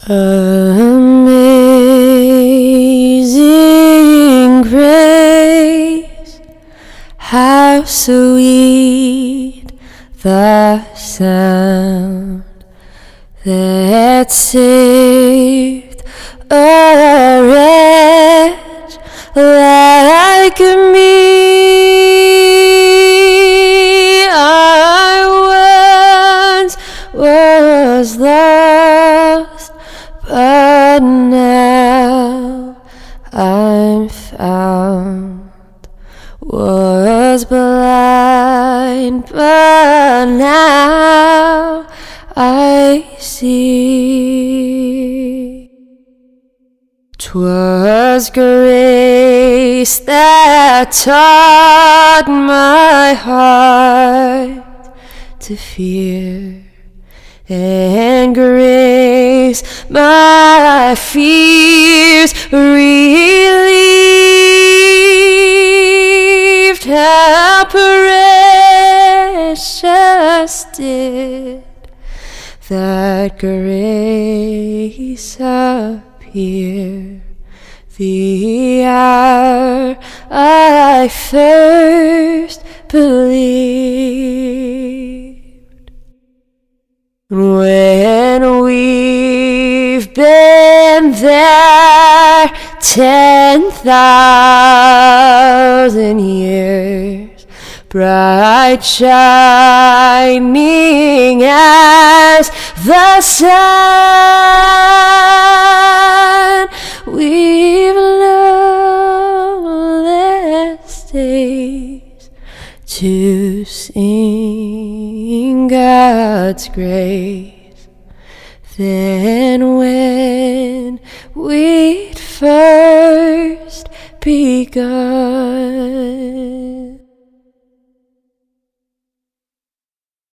Amazing grace, how sweet the sound that saved a wretch like me. I once was lost, but now I'm found. Was blind, but now I see. 'Twas grace that taught my heart to fear, and grace my fears relieved. How precious did that grace appear the hour I first believed. When we've been there 10,000 years, bright shining as the sun, we've known less days to sing God's grace than when we'd first begun.